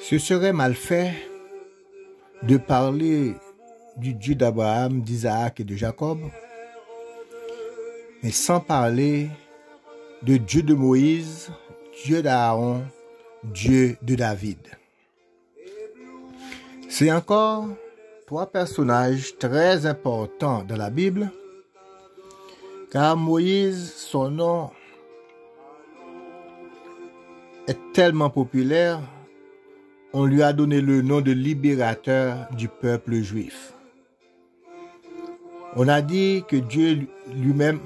Ce serait mal fait de parler du Dieu d'Abraham, d'Isaac et de Jacob, mais sans parler de Dieu de Moïse, Dieu d'Aaron, Dieu de David. C'est encore trois personnages très importants dans la Bible, car Moïse, son nom est tellement populaire, on lui a donné le nom de libérateur du peuple juif. On a dit que Dieu lui-même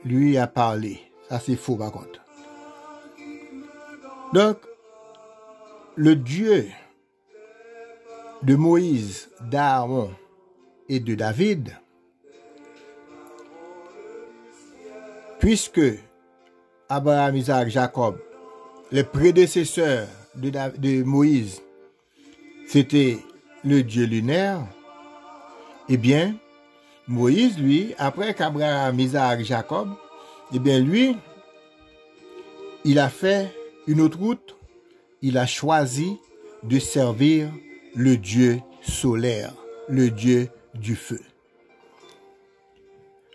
lui a parlé. Ça, c'est faux, par contre. Donc, le Dieu de Moïse, d'Aaron et de David, puisque Abraham, Isaac, Jacob, les prédécesseurs de Moïse, c'était le Dieu lunaire, eh bien, Moïse, lui, après qu'Abraham, Isaac, Jacob, eh bien, lui, il a fait une autre route. Il a choisi de servir le Dieu solaire, le Dieu du feu.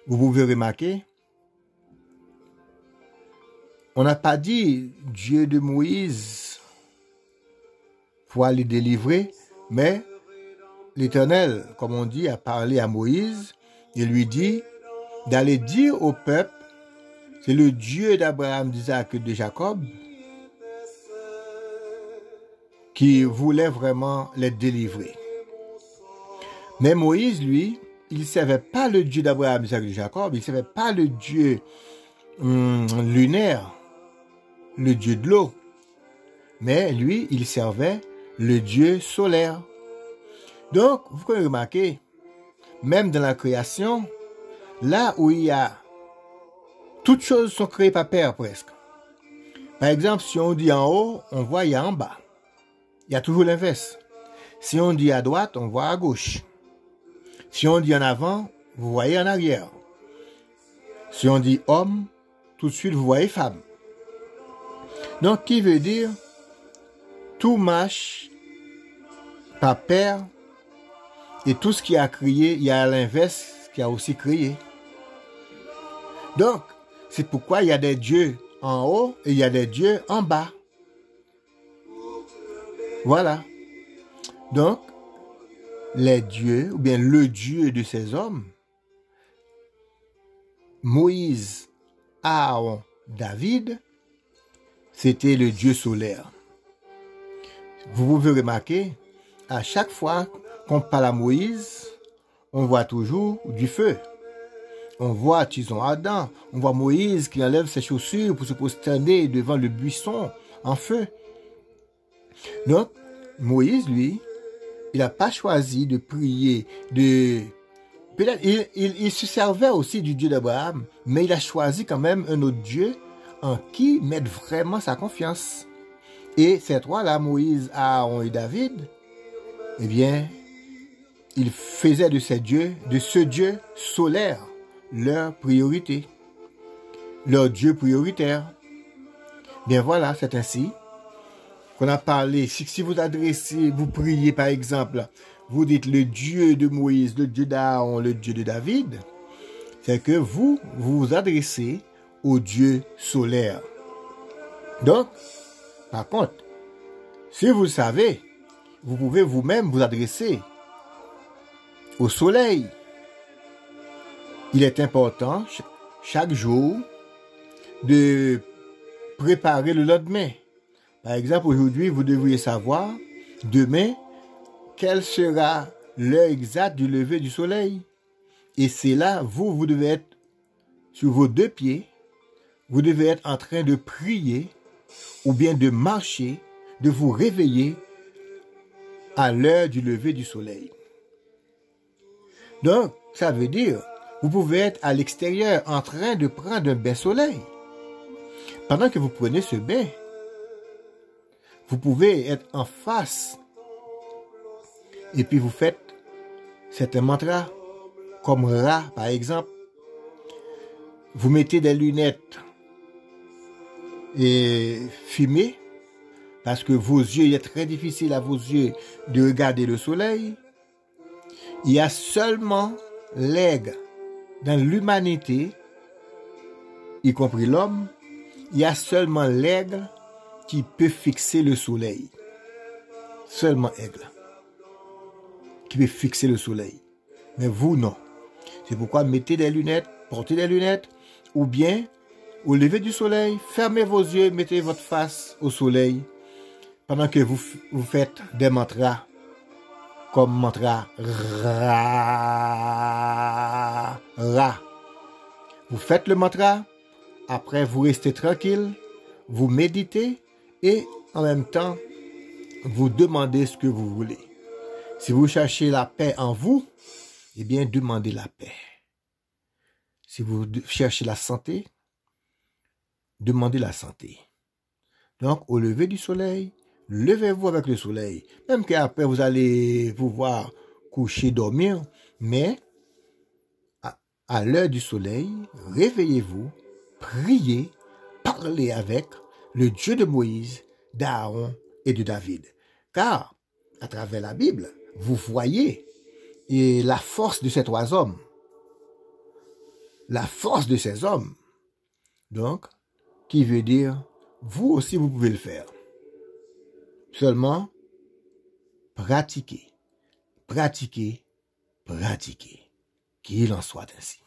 Vous pouvez remarquer, on n'a pas dit Dieu de Moïse pour aller délivrer, mais l'Éternel, comme on dit, a parlé à Moïse et lui dit d'aller dire au peuple, c'est le Dieu d'Abraham, d'Isaac et de Jacob qui voulait vraiment les délivrer. Mais Moïse, lui, il ne savait pas le Dieu d'Abraham, d'Isaac et de Jacob, il ne savait pas le Dieu lunaire, le Dieu de l'eau. Mais lui, il servait le Dieu solaire. Donc, vous pouvez remarquer, même dans la création, là où il y a toutes choses sont créées par Père presque. Par exemple, si on dit en haut, on voit il y a en bas. Il y a toujours l'inverse. Si on dit à droite, on voit à gauche. Si on dit en avant, vous voyez en arrière. Si on dit homme, tout de suite vous voyez femme. Donc, qui veut dire tout marche par Père et tout ce qui a créé, il y a à l'inverse qui a aussi créé. Donc, c'est pourquoi il y a des dieux en haut et il y a des dieux en bas. Voilà. Donc, les dieux, ou bien le Dieu de ces hommes, Moïse, Aaron, David, c'était le Dieu solaire. Vous pouvez remarquer, à chaque fois qu'on parle à Moïse, on voit toujours du feu. On voit Tison Adam, on voit Moïse qui enlève ses chaussures pour se prosterner devant le buisson en feu. Donc, Moïse, lui, il n'a pas choisi de prier, peut-être il se servait aussi du Dieu d'Abraham, mais il a choisi quand même un autre Dieu en qui mettre vraiment sa confiance. Et ces trois-là, Moïse, Aaron et David, eh bien, ils faisaient de ce Dieu solaire, leur priorité, leur Dieu prioritaire. Bien voilà, c'est ainsi qu'on a parlé. Si vous adressez, vous priez par exemple, vous dites le Dieu de Moïse, le Dieu d'Aaron, le Dieu de David, c'est que vous vous adressez au Dieu solaire. Donc, par contre, si vous le savez, vous pouvez vous-même vous adresser au soleil. Il est important, chaque jour, de préparer le lendemain. Par exemple, aujourd'hui, vous devriez savoir, demain, quelle sera l'heure exacte du lever du soleil. Et c'est là, vous devez être sur vos deux pieds, vous devez être en train de prier, ou bien de marcher, de vous réveiller à l'heure du lever du soleil. Donc, ça veut dire, vous pouvez être à l'extérieur en train de prendre un bain soleil. Pendant que vous prenez ce bain, vous pouvez être en face et puis vous faites certains mantras, comme Ra par exemple. Vous mettez des lunettes et fumées, parce que vos yeux, il est très difficile à vos yeux de regarder le soleil, il y a seulement l'aigle dans l'humanité, y compris l'homme, il y a seulement l'aigle qui peut fixer le soleil. Seulement aigle qui peut fixer le soleil. Mais vous, non. C'est pourquoi mettez des lunettes, portez des lunettes, ou bien, au lever du soleil, fermez vos yeux, mettez votre face au soleil, pendant que vous faites des mantras, comme mantra Ra, Ra. Vous faites le mantra, après vous restez tranquille, vous méditez, et en même temps, vous demandez ce que vous voulez. Si vous cherchez la paix en vous, eh bien, demandez la paix. Si vous cherchez la santé, demandez la santé. Donc, au lever du soleil, levez-vous avec le soleil. Même qu'après, vous allez pouvoir coucher, dormir, mais à l'heure du soleil, réveillez-vous, priez, parlez avec le Dieu de Moïse, d'Aaron et de David. Car, à travers la Bible, vous voyez la force de ces trois hommes. La force de ces hommes. Donc, qui veut dire, vous aussi, vous pouvez le faire. Seulement, pratiquez, pratiquez, pratiquez. Qu'il en soit ainsi.